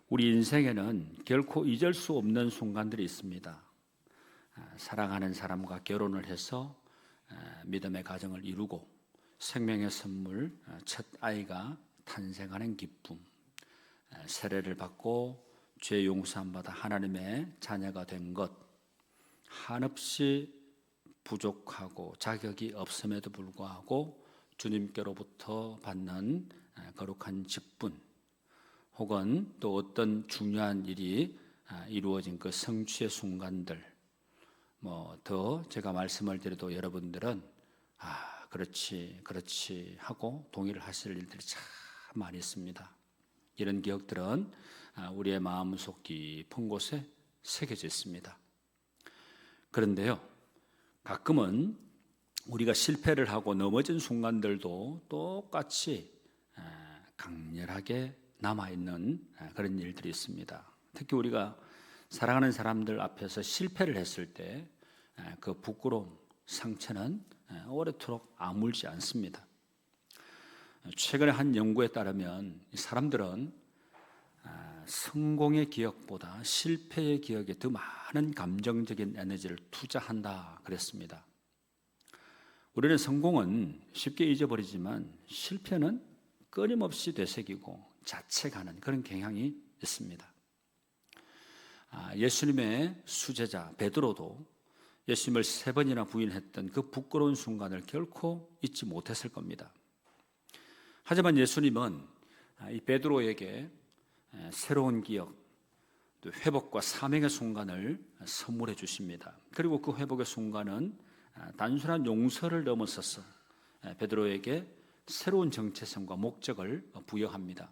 우리 인생에는 결코 잊을 수 없는 순간들이 있습니다. 사랑하는 사람과 결혼을 해서 믿음의 가정을 이루고 생명의 선물 첫 아이가 탄생하는 기쁨, 세례를 받고 죄 용서함 받아 하나님의 자녀가 된 것, 한없이 부족하고 자격이 없음에도 불구하고 주님께로부터 받는 거룩한 직분, 혹은 또 어떤 중요한 일이 이루어진 그 성취의 순간들, 더 제가 말씀을 드려도 여러분들은 그렇지 하고 동의를 하실 일들이 참 많이 있습니다. 이런 기억들은 우리의 마음속 깊은 곳에 새겨져 있습니다. 그런데요, 가끔은 우리가 실패를 하고 넘어진 순간들도 똑같이 강렬하게 남아있는 그런 일들이 있습니다. 특히 우리가 사랑하는 사람들 앞에서 실패를 했을 때 그 부끄러움, 상처는 오래도록 아물지 않습니다. 최근에 한 연구에 따르면 사람들은 성공의 기억보다 실패의 기억에 더 많은 감정적인 에너지를 투자한다 그랬습니다. 우리는 성공은 쉽게 잊어버리지만 실패는 끊임없이 되새기고 자책하는 그런 경향이 있습니다. 예수님의 수제자 베드로도 예수님을 3번이나 부인했던 그 부끄러운 순간을 결코 잊지 못했을 겁니다. 하지만 예수님은 이 베드로에게 새로운 기억, 또 회복과 사명의 순간을 선물해 주십니다. 그리고 그 회복의 순간은 단순한 용서를 넘어서서 베드로에게 새로운 정체성과 목적을 부여합니다.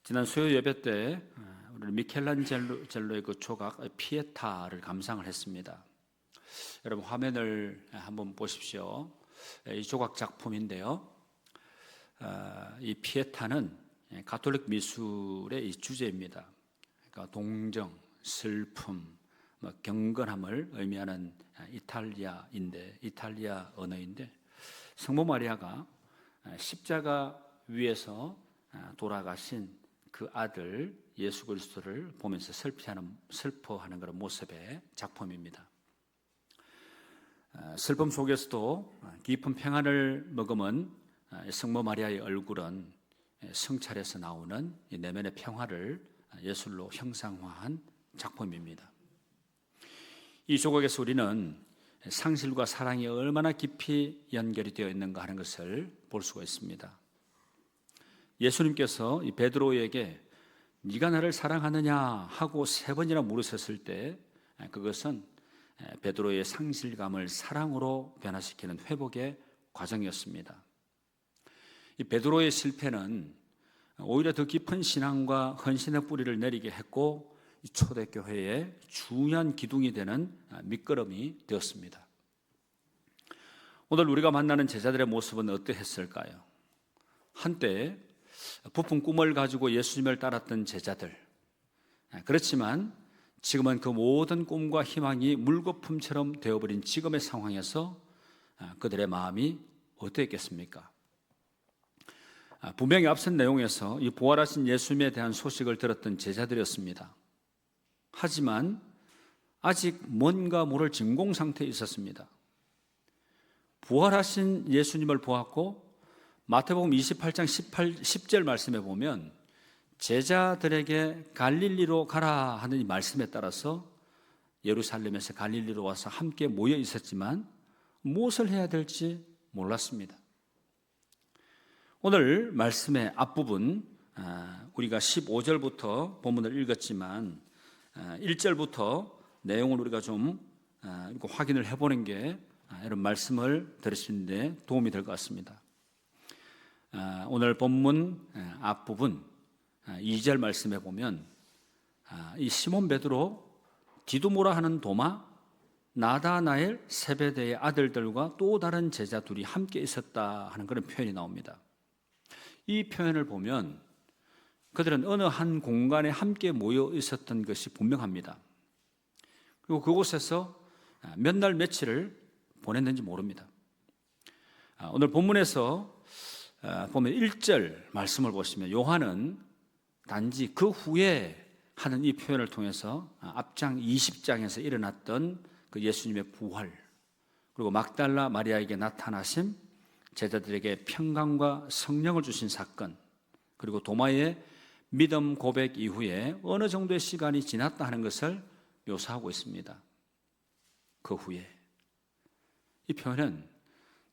지난 수요 예배 때 우리는 미켈란젤로의 그 조각 피에타를 감상을 했습니다. 여러분 화면을 한번 보십시오. 이 조각 작품인데요, 이 피에타는 가톨릭 미술의 이 주제입니다. 그러니까 동정, 슬픔, 경건함을 의미하는 이탈리아 언어인데, 성모 마리아가 십자가 위에서 돌아가신 그 아들 예수 그리스도를 보면서 슬퍼하는 그런 모습의 작품입니다. 슬픔 속에서도 깊은 평안을 머금은 성모 마리아의 얼굴은 성찰에서 나오는 이 내면의 평화를 예술로 형상화한 작품입니다. 이 조각에서 우리는 상실과 사랑이 얼마나 깊이 연결이 되어 있는가 하는 것을 볼 수가 있습니다. 예수님께서 이 베드로에게 네가 나를 사랑하느냐 하고 3번이나 물으셨을 때 그것은 베드로의 상실감을 사랑으로 변화시키는 회복의 과정이었습니다. 이 베드로의 실패는 오히려 더 깊은 신앙과 헌신의 뿌리를 내리게 했고 초대교회의 중요한 기둥이 되는 밑거름이 되었습니다. 오늘 우리가 만나는 제자들의 모습은 어떠했을까요? 한때 부푼 꿈을 가지고 예수님을 따랐던 제자들, 그렇지만 지금은 그 모든 꿈과 희망이 물거품처럼 되어버린 지금의 상황에서 그들의 마음이 어떠했겠습니까? 분명히 앞선 내용에서 이 부활하신 예수님에 대한 소식을 들었던 제자들이었습니다. 하지만 아직 뭔가 모를 진공 상태에 있었습니다. 부활하신 예수님을 보았고 마태복음 28장 10절 말씀에 보면 제자들에게 갈릴리로 가라 하는 이 말씀에 따라서 예루살렘에서 갈릴리로 와서 함께 모여 있었지만 무엇을 해야 될지 몰랐습니다. 오늘 말씀의 앞부분, 우리가 15절부터 본문을 읽었지만 1절부터 내용을 우리가 좀 확인을 해보는 게 이런 말씀을 들으시는데 도움이 될 것 같습니다. 오늘 본문 앞부분 2절 말씀에 보면 이 시몬 베드로, 디두모라 하는 도마, 나다나엘, 세베대의 아들들과 또 다른 제자 둘이 함께 있었다 하는 그런 표현이 나옵니다. 이 표현을 보면 그들은 어느 한 공간에 함께 모여 있었던 것이 분명합니다. 그리고 그곳에서 몇 날 며칠을 보냈는지 모릅니다. 오늘 본문에서 보면 1절 말씀을 보시면 요한은 단지 그 후에 하는 이 표현을 통해서 앞장 20장에서 일어났던 그 예수님의 부활, 그리고 막달라 마리아에게 나타나심, 제자들에게 평강과 성령을 주신 사건, 그리고 도마의 믿음 고백 이후에 어느 정도의 시간이 지났다 하는 것을 묘사하고 있습니다. 그 후에 이 표현은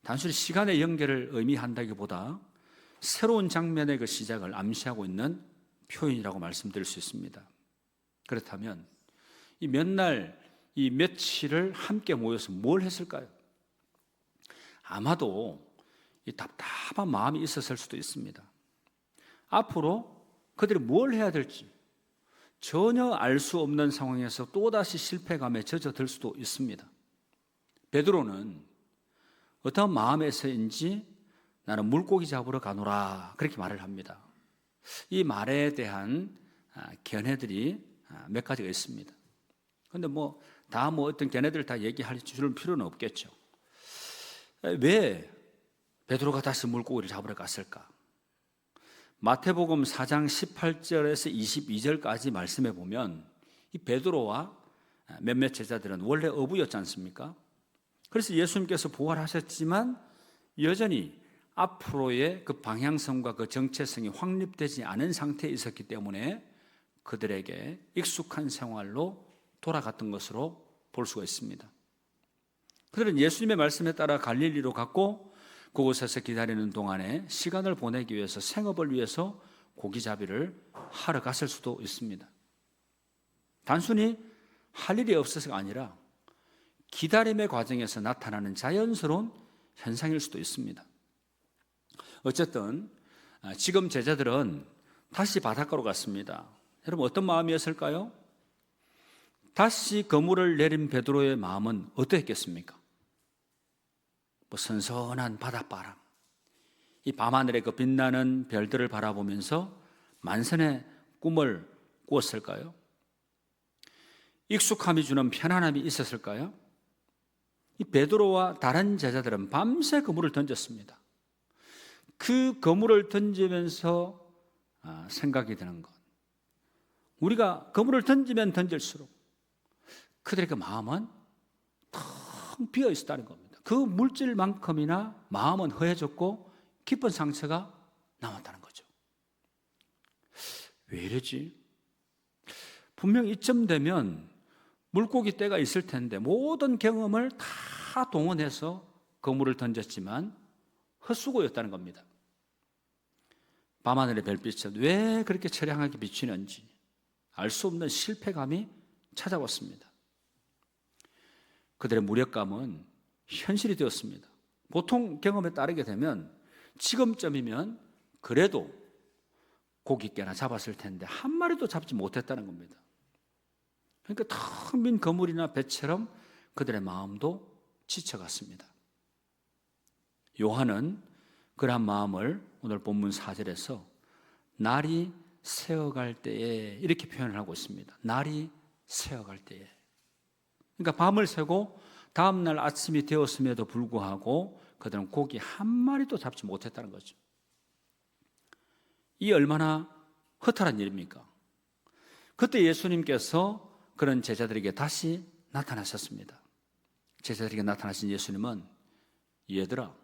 단순히 시간의 연결을 의미한다기보다 새로운 장면의 그 시작을 암시하고 있는 표현이라고 말씀드릴 수 있습니다. 그렇다면 이 몇 날, 이 며칠을 함께 모여서 뭘 했을까요? 아마도 이 답답한 마음이 있었을 수도 있습니다. 앞으로 그들이 뭘 해야 될지 전혀 알 수 없는 상황에서 또다시 실패감에 젖어들 수도 있습니다. 베드로는 어떤 마음에서인지 나는 물고기 잡으러 가노라 그렇게 말을 합니다. 이 말에 대한 견해들이 몇 가지가 있습니다. 그런데 어떤 견해들을 다 얘기할 필요는 없겠죠. 왜 베드로가 다시 물고기를 잡으러 갔을까? 마태복음 4장 18절에서 22절까지 말씀해 보면 이 베드로와 몇몇 제자들은 원래 어부였지 않습니까? 그래서 예수님께서 부활하셨지만 여전히 앞으로의 그 방향성과 그 정체성이 확립되지 않은 상태에 있었기 때문에 그들에게 익숙한 생활로 돌아갔던 것으로 볼 수가 있습니다. 그들은 예수님의 말씀에 따라 갈릴리로 갔고 그곳에서 기다리는 동안에 시간을 보내기 위해서 생업을 위해서 고기잡이를 하러 갔을 수도 있습니다. 단순히 할 일이 없어서가 아니라 기다림의 과정에서 나타나는 자연스러운 현상일 수도 있습니다. 어쨌든 지금 제자들은 다시 바닷가로 갔습니다. 여러분 어떤 마음이었을까요? 다시 그물을 내린 베드로의 마음은 어떠했겠습니까? 선선한 바닷바람, 이 밤하늘의 그 빛나는 별들을 바라보면서 만선의 꿈을 꾸었을까요? 익숙함이 주는 편안함이 있었을까요? 이 베드로와 다른 제자들은 밤새 그물을 던졌습니다. 그 그물을 던지면서 생각이 드는 것, 우리가 그물을 던지면 던질수록 그들의 그 마음은 텅 비어 있었다는 겁니다. 그 물질만큼이나 마음은 허해졌고 깊은 상처가 남았다는 거죠. 왜 이러지? 분명 이쯤 되면 물고기 떼가 있을 텐데 모든 경험을 다 동원해서 그물을 던졌지만 헛수고였다는 겁니다. 밤하늘의 별빛은 왜 그렇게 처량하게 비치는지 알 수 없는 실패감이 찾아왔습니다. 그들의 무력감은 현실이 되었습니다. 보통 경험에 따르게 되면 지금쯤이면 그래도 고깃개나 잡았을 텐데 한 마리도 잡지 못했다는 겁니다. 그러니까 텅 빈 그물이나 배처럼 그들의 마음도 지쳐갔습니다. 요한은 그러한 마음을 오늘 본문 4절에서 날이 새어갈 때에 이렇게 표현을 하고 있습니다. 날이 새어갈 때에. 그러니까 밤을 새고 다음날 아침이 되었음에도 불구하고 그들은 고기 한 마리도 잡지 못했다는 거죠. 이 얼마나 허탈한 일입니까? 그때 예수님께서 그런 제자들에게 다시 나타나셨습니다. 제자들에게 나타나신 예수님은 얘들아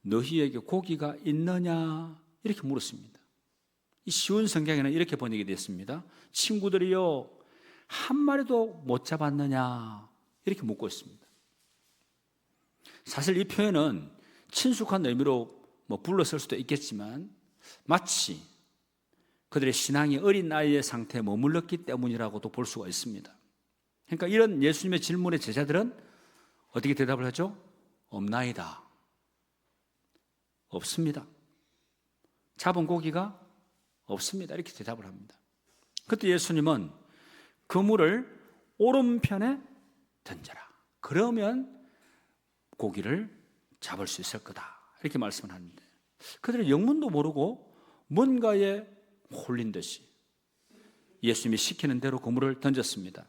너희에게 고기가 있느냐 이렇게 물었습니다. 이 쉬운 성경에는 이렇게 번역이 됐습니다. 친구들이요 한 마리도 못 잡았느냐 이렇게 묻고 있습니다. 사실 이 표현은 친숙한 의미로 불렀을 수도 있겠지만 마치 그들의 신앙이 어린 나이의 상태에 머물렀기 때문이라고도 볼 수가 있습니다. 그러니까 이런 예수님의 질문에 제자들은 어떻게 대답을 하죠? 없나이다. 없습니다. 잡은 고기가 없습니다. 이렇게 대답을 합니다. 그때 예수님은 그물을 오른편에 던져라. 그러면 고기를 잡을 수 있을 거다. 이렇게 말씀을 하는데 그들은 영문도 모르고 뭔가에 홀린 듯이 예수님이 시키는 대로 그물을 던졌습니다.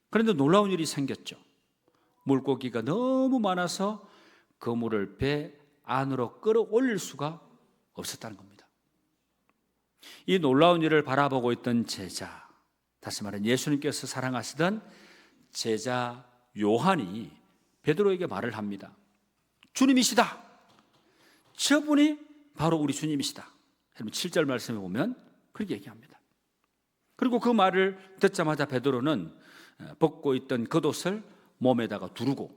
그런데 놀라운 일이 생겼죠. 물고기가 너무 많아서 그물을 배 안으로 끌어올릴 수가 없었다는 겁니다. 이 놀라운 일을 바라보고 있던 제자, 다시 말해 예수님께서 사랑하시던 제자 요한이 베드로에게 말을 합니다. 주님이시다. 저분이 바로 우리 주님이시다. 여러분 7절 말씀에 보면 그렇게 얘기합니다. 그리고 그 말을 듣자마자 베드로는 벗고 있던 겉옷을 몸에다가 두르고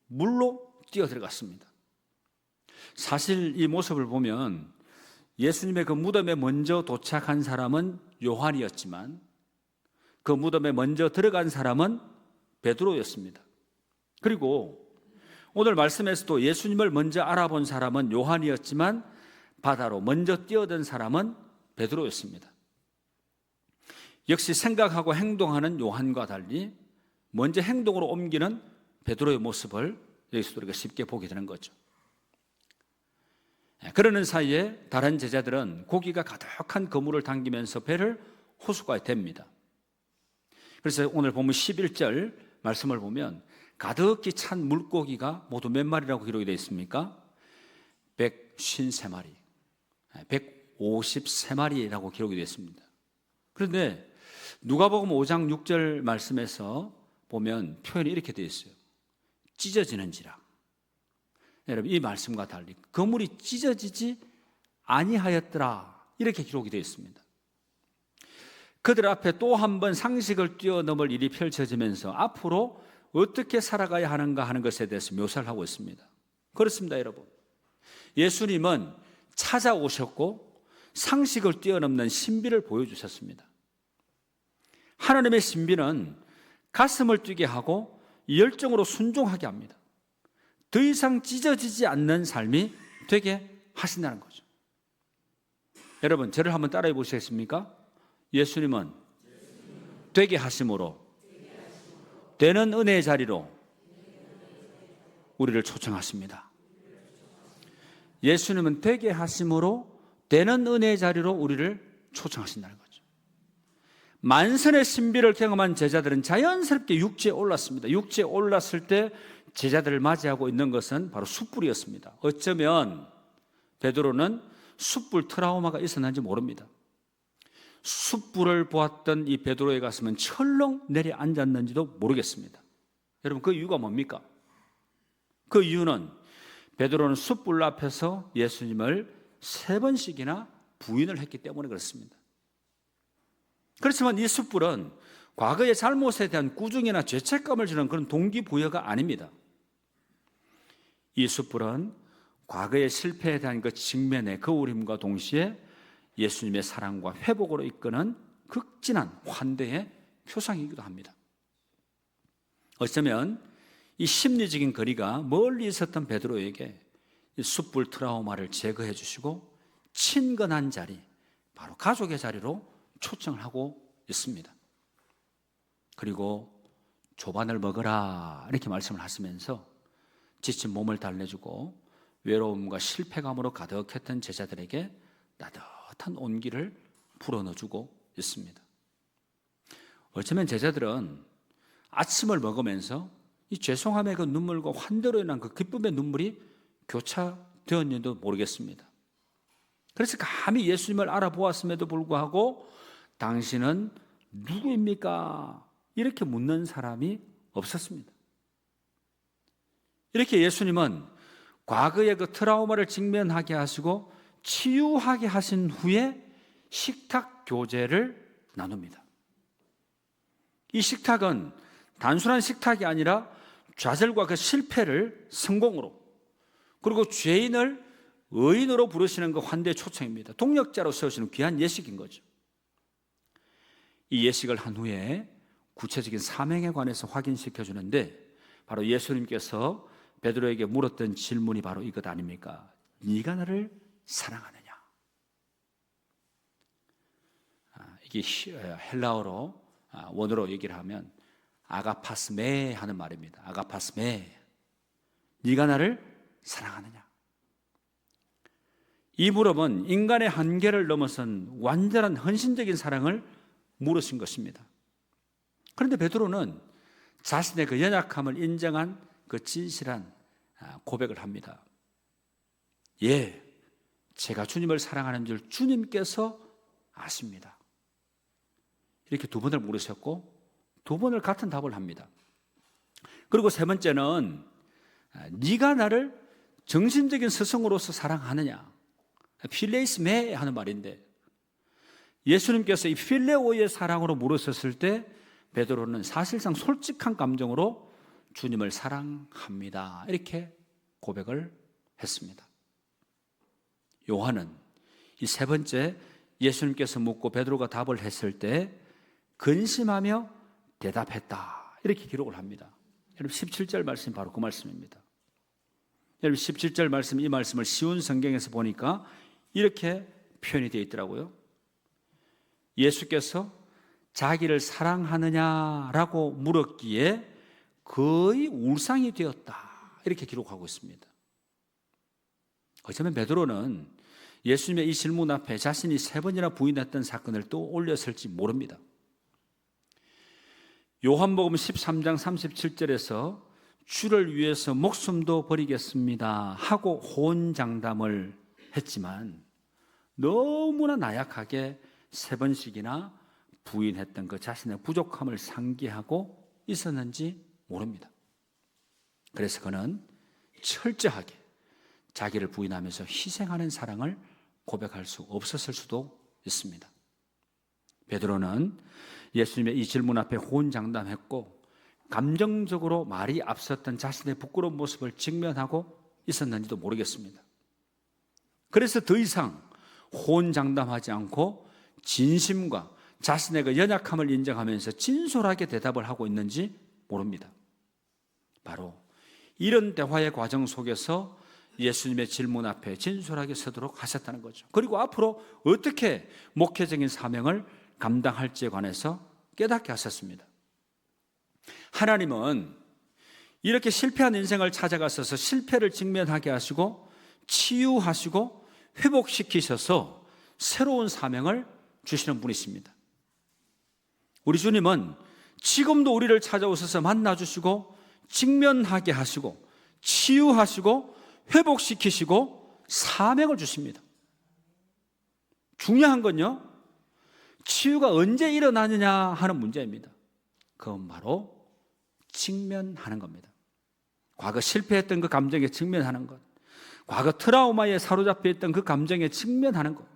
물로 뛰어들어갔습니다. 사실 이 모습을 보면 예수님의 그 무덤에 먼저 도착한 사람은 요한이었지만 그 무덤에 먼저 들어간 사람은 베드로였습니다. 그리고 오늘 말씀에서도 예수님을 먼저 알아본 사람은 요한이었지만 바다로 먼저 뛰어든 사람은 베드로였습니다. 역시 생각하고 행동하는 요한과 달리 먼저 행동으로 옮기는 베드로의 모습을 여기서 우리가 쉽게 보게 되는 거죠. 그러는 사이에 다른 제자들은 고기가 가득한 그물을 당기면서 배를 호수가에 댑니다. 그래서 오늘 보면 11절 말씀을 보면 가득히 찬 물고기가 모두 몇 마리라고 기록이 되어 있습니까? 153마리, 153마리라고 기록이 되어 있습니다. 그런데 누가복음 5장 6절 말씀에서 보면 표현이 이렇게 되어 있어요. 찢어지는지라. 여러분 이 말씀과 달리 그물이 찢어지지 아니하였더라 이렇게 기록이 되어 있습니다. 그들 앞에 또 한 번 상식을 뛰어넘을 일이 펼쳐지면서 앞으로 어떻게 살아가야 하는가 하는 것에 대해서 묘사를 하고 있습니다. 그렇습니다, 여러분. 예수님은 찾아오셨고 상식을 뛰어넘는 신비를 보여주셨습니다. 하나님의 신비는 가슴을 뛰게 하고 열정으로 순종하게 합니다. 더 이상 찢어지지 않는 삶이 되게 하신다는 거죠. 여러분 저를 한번 따라해 보시겠습니까? 예수님은 되게 하심으로 되는 은혜의 자리로 우리를 초청하십니다. 예수님은 되게 하심으로 되는 은혜의 자리로 우리를 초청하신다는 거죠. 만선의 신비를 경험한 제자들은 자연스럽게 육지에 올랐습니다. 육지에 올랐을 때 제자들을 맞이하고 있는 것은 바로 숯불이었습니다. 어쩌면 베드로는 숯불 트라우마가 있었는지 모릅니다. 숯불을 보았던 이 베드로의 가슴은 철렁 내려앉았는지도 모르겠습니다. 여러분 그 이유가 뭡니까? 그 이유는 베드로는 숯불 앞에서 예수님을 3번씩이나 부인을 했기 때문에 그렇습니다. 그렇지만 이 숯불은 과거의 잘못에 대한 꾸중이나 죄책감을 주는 그런 동기부여가 아닙니다. 이 숯불은 과거의 실패에 대한 그 직면의 거울임과 동시에 예수님의 사랑과 회복으로 이끄는 극진한 환대의 표상이기도 합니다. 어쩌면 이 심리적인 거리가 멀리 있었던 베드로에게 이 숯불 트라우마를 제거해 주시고 친근한 자리, 바로 가족의 자리로 초청을 하고 있습니다. 그리고 조반을 먹으라 이렇게 말씀을 하시면서 지친 몸을 달래주고 외로움과 실패감으로 가득했던 제자들에게 따뜻한 온기를 불어넣어주고 있습니다. 어쩌면 제자들은 아침을 먹으면서 이 죄송함의 그 눈물과 환대로 인한 그 기쁨의 눈물이 교차되었는지도 모르겠습니다. 그래서 감히 예수님을 알아보았음에도 불구하고 당신은 누구입니까? 이렇게 묻는 사람이 없었습니다. 이렇게 예수님은 과거의 그 트라우마를 직면하게 하시고 치유하게 하신 후에 식탁 교제를 나눕니다. 이 식탁은 단순한 식탁이 아니라 좌절과 그 실패를 성공으로, 그리고 죄인을 의인으로 부르시는 그 환대의 초청입니다. 동력자로 세우시는 귀한 예식인 거죠. 이 예식을 한 후에 구체적인 사명에 관해서 확인시켜 주는데 바로 예수님께서 베드로에게 물었던 질문이 바로 이것 아닙니까? 네가 나를 사랑하느냐? 이게 헬라어로 원어로 얘기를 하면 아가파스메 하는 말입니다. 아가파스메. 네가 나를 사랑하느냐? 이 물음은 인간의 한계를 넘어선 완전한 헌신적인 사랑을 물으신 것입니다. 그런데 베드로는 자신의 그 연약함을 인정한 그 진실한 고백을 합니다. 예, 제가 주님을 사랑하는 줄 주님께서 아십니다. 이렇게 두 번을 물으셨고 두 번을 같은 답을 합니다. 그리고 세 번째는 네가 나를 정신적인 스승으로서 사랑하느냐, 필레이스 메 하는 말인데, 예수님께서 이 필레오의 사랑으로 물으셨을 때 베드로는 사실상 솔직한 감정으로 주님을 사랑합니다, 이렇게 고백을 했습니다. 요한은 이 세 번째 예수님께서 묻고 베드로가 답을 했을 때 근심하며 대답했다, 이렇게 기록을 합니다. 여러분 17절 말씀이 바로 그 말씀입니다. 여러분 17절 말씀, 이 말씀을 쉬운 성경에서 보니까 이렇게 표현이 되어 있더라고요. 예수께서 자기를 사랑하느냐라고 물었기에 거의 울상이 되었다, 이렇게 기록하고 있습니다. 어쩌면 베드로는 예수님의 이 질문 앞에 자신이 세 번이나 부인했던 사건을 또 올렸을지 모릅니다. 요한복음 13장 37절에서 주를 위해서 목숨도 버리겠습니다 하고 호언장담을 했지만 너무나 나약하게 세 번씩이나 부인했던 그 자신의 부족함을 상기하고 있었는지 모릅니다. 그래서 그는 철저하게 자기를 부인하면서 희생하는 사랑을 고백할 수 없었을 수도 있습니다. 베드로는 예수님의 이 질문 앞에 호언장담했고 감정적으로 말이 앞섰던 자신의 부끄러운 모습을 직면하고 있었는지도 모르겠습니다. 그래서 더 이상 호언장담하지 않고 진심과 자신의 그 연약함을 인정하면서 진솔하게 대답을 하고 있는지 모릅니다. 바로 이런 대화의 과정 속에서 예수님의 질문 앞에 진솔하게 서도록 하셨다는 거죠. 그리고 앞으로 어떻게 목회적인 사명을 감당할지에 관해서 깨닫게 하셨습니다. 하나님은 이렇게 실패한 인생을 찾아가셔서 실패를 직면하게 하시고 치유하시고 회복시키셔서 새로운 사명을 주시는 분이십니다. 우리 주님은 지금도 우리를 찾아오셔서 만나주시고 직면하게 하시고 치유하시고 회복시키시고 사명을 주십니다. 중요한 건요, 치유가 언제 일어나느냐 하는 문제입니다. 그건 바로 직면하는 겁니다. 과거 실패했던 그 감정에 직면하는 것, 과거 트라우마에 사로잡혀 있던 그 감정에 직면하는 것,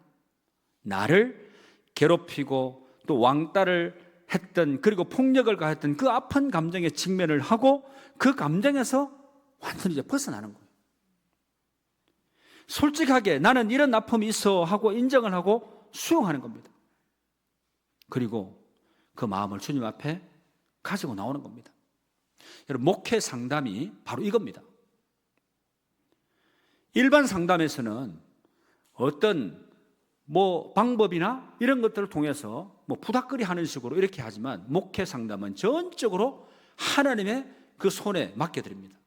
나를 괴롭히고 또 왕따를 했던, 그리고 폭력을 가했던 그 아픈 감정에 직면을 하고 그 감정에서 완전히 이제 벗어나는 거예요. 솔직하게 나는 이런 아픔이 있어 하고 인정을 하고 수용하는 겁니다. 그리고 그 마음을 주님 앞에 가지고 나오는 겁니다. 여러분, 목회 상담이 바로 이겁니다. 일반 상담에서는 어떤 방법이나 이런 것들을 통해서 부닥거리 하는 식으로 이렇게 하지만 목회 상담은 전적으로 하나님의 그 손에 맡겨드립니다.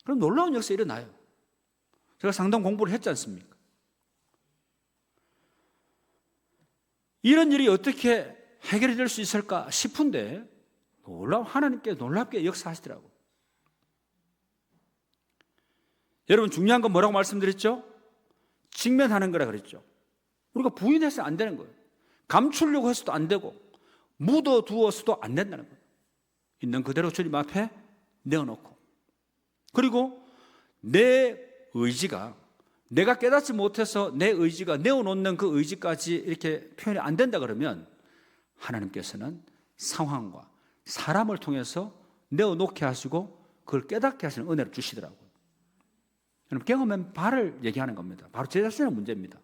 그럼 놀라운 역사 일어나요. 제가 상담 공부를 했지 않습니까? 이런 일이 어떻게 해결이 될 수 있을까 싶은데 하나님께 놀랍게 역사하시더라고요. 여러분, 중요한 건 뭐라고 말씀드렸죠? 직면하는 거라 그랬죠. 우리가 부인해서는 안 되는 거예요. 감추려고 해서도 안 되고 묻어두어서도 안 된다는 거예요. 있는 그대로 주님 앞에 내어놓고, 그리고 내 의지가, 내가 깨닫지 못해서 내 의지가 내어놓는 그 의지까지 이렇게 표현이 안 된다 그러면 하나님께서는 상황과 사람을 통해서 내어놓게 하시고 그걸 깨닫게 하시는 은혜를 주시더라고요. 여러분, 경험은 발을 얘기하는 겁니다. 바로 제 자신의 문제입니다.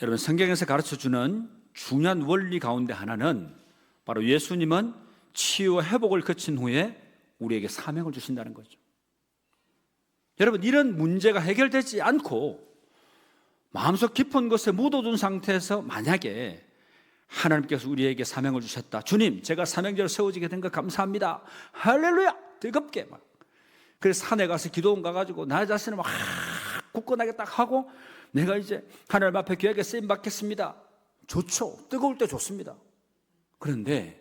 여러분, 성경에서 가르쳐주는 중요한 원리 가운데 하나는 바로 예수님은 치유와 회복을 거친 후에 우리에게 사명을 주신다는 거죠. 여러분, 이런 문제가 해결되지 않고 마음속 깊은 곳에 묻어둔 상태에서 만약에 하나님께서 우리에게 사명을 주셨다, 주님 제가 사명자로 세워지게 된 것 감사합니다, 할렐루야, 뜨겁게 막, 그래서 산에 가서 기도원 가가지고 나 자신을 막 굳건하게 딱 하고 내가 이제 하나님 앞에 귀하게 쓰임 받겠습니다. 좋죠. 뜨거울 때 좋습니다. 그런데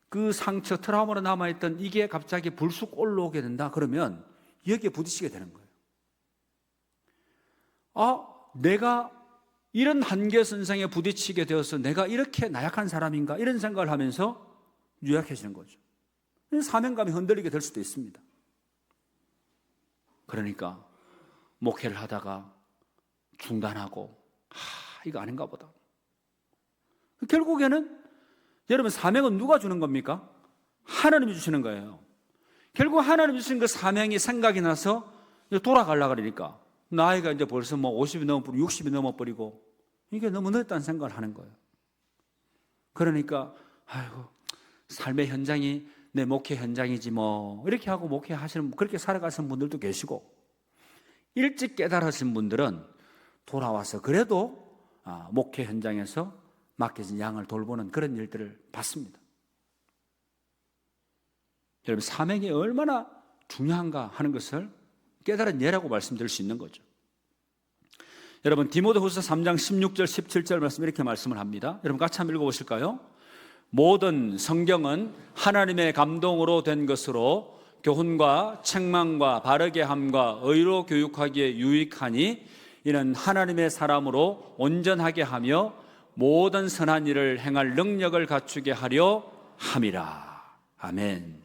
그 상처, 트라우마로 남아있던 이게 갑자기 불쑥 올라오게 된다 그러면 여기에 부딪히게 되는 거예요. 내가 이런 한계 선상에 부딪히게 되어서 내가 이렇게 나약한 사람인가 이런 생각을 하면서 유약해지는 거죠. 사명감이 흔들리게 될 수도 있습니다. 그러니까 목회를 하다가 중단하고 이거 아닌가 보다. 결국에는 여러분 사명은 누가 주는 겁니까? 하나님이 주시는 거예요. 결국 하나님이 주신 그 사명이 생각이 나서 돌아가려고 그러니까 나이가 이제 벌써 50이 넘어버리고 60이 넘어버리고 이게 너무 늦었다는 생각을 하는 거예요. 그러니까 아이고 삶의 현장이 내 목회 현장이지 뭐 이렇게 하고 목회하시는 그렇게 살아가시는 분들도 계시고 일찍 깨달으신 분들은 돌아와서 그래도 목회 현장에서 맡겨진 양을 돌보는 그런 일들을 봤습니다. 여러분 사명이 얼마나 중요한가 하는 것을 깨달은 예라고 말씀드릴 수 있는 거죠. 여러분 디모데후서 3장 16절 17절 말씀 이렇게 말씀을 합니다. 여러분 같이 한번 읽어보실까요? 모든 성경은 하나님의 감동으로 된 것으로 교훈과 책망과 바르게 함과 의로 교육하기에 유익하니 이는 하나님의 사람으로 온전하게 하며 모든 선한 일을 행할 능력을 갖추게 하려 함이라. 아멘.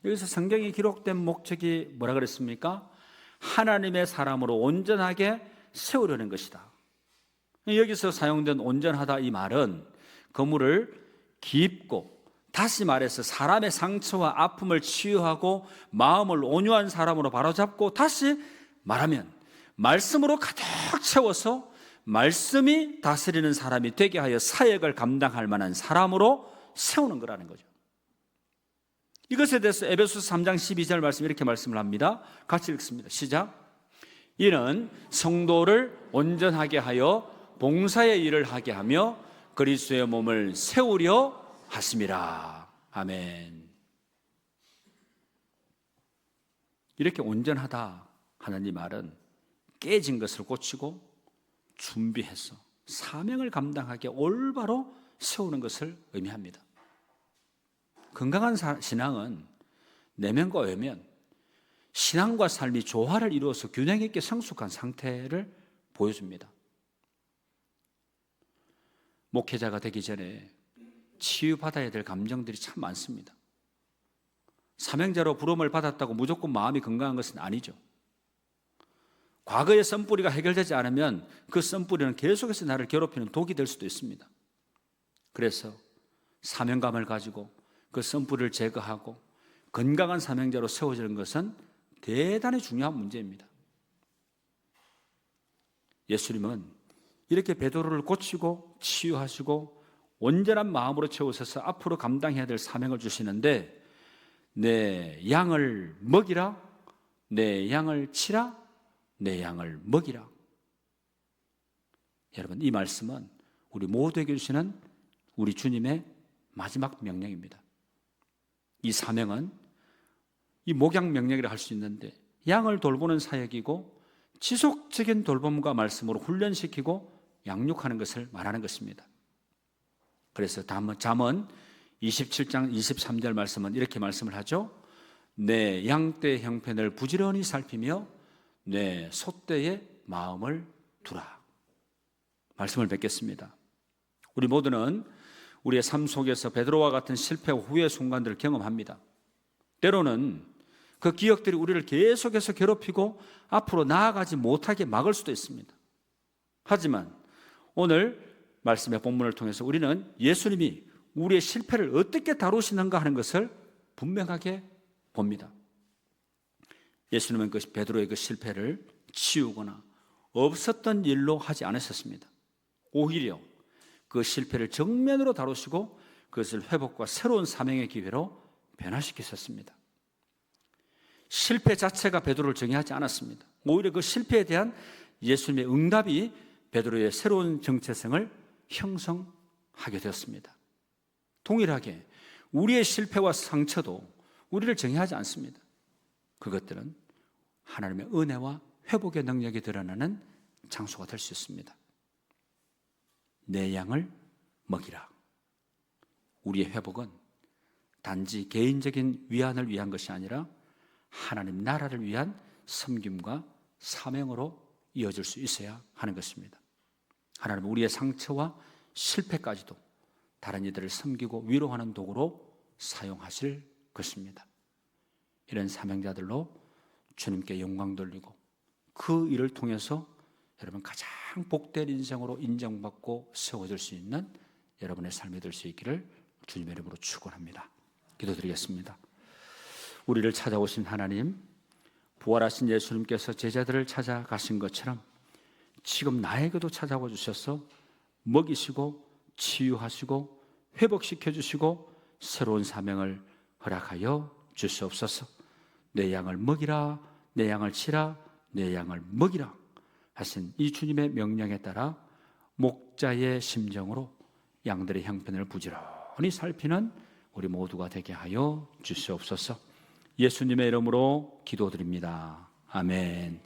여기서 성경에 기록된 목적이 뭐라 그랬습니까? 하나님의 사람으로 온전하게 세우려는 것이다. 여기서 사용된 온전하다 이 말은 그물을 깊고 다시 말해서 사람의 상처와 아픔을 치유하고 마음을 온유한 사람으로 바로잡고 다시 말하면 말씀으로 가득 채워서 말씀이 다스리는 사람이 되게 하여 사역을 감당할 만한 사람으로 세우는 거라는 거죠. 이것에 대해서 에베소서 3장 12절 말씀 이렇게 말씀을 합니다. 같이 읽습니다. 시작. 이는 성도를 온전하게 하여 봉사의 일을 하게 하며 그리스도의 몸을 세우려 하심이라. 아멘. 이렇게 온전하다 하는 이 말은 깨진 것을 고치고 준비해서 사명을 감당하게 올바로 세우는 것을 의미합니다. 건강한 신앙은 내면과 외면, 신앙과 삶이 조화를 이루어서 균형 있게 성숙한 상태를 보여줍니다. 목회자가 되기 전에 치유받아야 될 감정들이 참 많습니다. 사명자로 부름을 받았다고 무조건 마음이 건강한 것은 아니죠. 과거의 썬뿌리가 해결되지 않으면 그 썬뿌리는 계속해서 나를 괴롭히는 독이 될 수도 있습니다. 그래서 사명감을 가지고 그 썬뿌리를 제거하고 건강한 사명자로 세워지는 것은 대단히 중요한 문제입니다. 예수님은 이렇게 베드로를 고치고 치유하시고 온전한 마음으로 채우셔서 앞으로 감당해야 될 사명을 주시는데 내 양을 먹이라, 내 양을 치라, 내 양을 먹이라. 여러분 이 말씀은 우리 모두에게 주시는 우리 주님의 마지막 명령입니다. 이 사명은 이 목양 명령이라 할 수 있는데 양을 돌보는 사역이고 지속적인 돌봄과 말씀으로 훈련시키고 양육하는 것을 말하는 것입니다. 그래서 잠언 27장 23절 말씀은 이렇게 말씀을 하죠. 내 양떼의 형편을 부지런히 살피며 내 소떼의 마음을 두라. 말씀을 뵙겠습니다. 우리 모두는 우리의 삶 속에서 베드로와 같은 실패 후의 순간들을 경험합니다. 때로는 그 기억들이 우리를 계속해서 괴롭히고 앞으로 나아가지 못하게 막을 수도 있습니다. 하지만 오늘 말씀의 본문을 통해서 우리는 예수님이 우리의 실패를 어떻게 다루시는가 하는 것을 분명하게 봅니다. 예수님은 그 베드로의 그 실패를 치우거나 없었던 일로 하지 않으셨습니다. 오히려 그 실패를 정면으로 다루시고 그것을 회복과 새로운 사명의 기회로 변화시키셨습니다. 실패 자체가 베드로를 정의하지 않았습니다. 오히려 그 실패에 대한 예수님의 응답이 베드로의 새로운 정체성을 형성하게 되었습니다. 동일하게 우리의 실패와 상처도 우리를 정의하지 않습니다. 그것들은 하나님의 은혜와 회복의 능력이 드러나는 장소가 될 수 있습니다. 내 양을 먹이라. 우리의 회복은 단지 개인적인 위안을 위한 것이 아니라 하나님 나라를 위한 섬김과 사명으로 이어질 수 있어야 하는 것입니다. 하나님은 우리의 상처와 실패까지도 다른 이들을 섬기고 위로하는 도구로 사용하실 것입니다. 이런 사명자들로 주님께 영광 돌리고 그 일을 통해서 여러분 가장 복된 인생으로 인정받고 세워질 수 있는 여러분의 삶이 될 수 있기를 주님의 이름으로 축원합니다. 기도드리겠습니다. 우리를 찾아오신 하나님, 부활하신 예수님께서 제자들을 찾아가신 것처럼 지금 나에게도 찾아와 주셔서 먹이시고 치유하시고 회복시켜 주시고 새로운 사명을 허락하여 주시옵소서. 내 양을 먹이라, 내 양을 치라, 내 양을 먹이라 하신 이 주님의 명령에 따라 목자의 심정으로 양들의 형편을 부지런히 살피는 우리 모두가 되게 하여 주시옵소서. 예수님의 이름으로 기도드립니다. 아멘.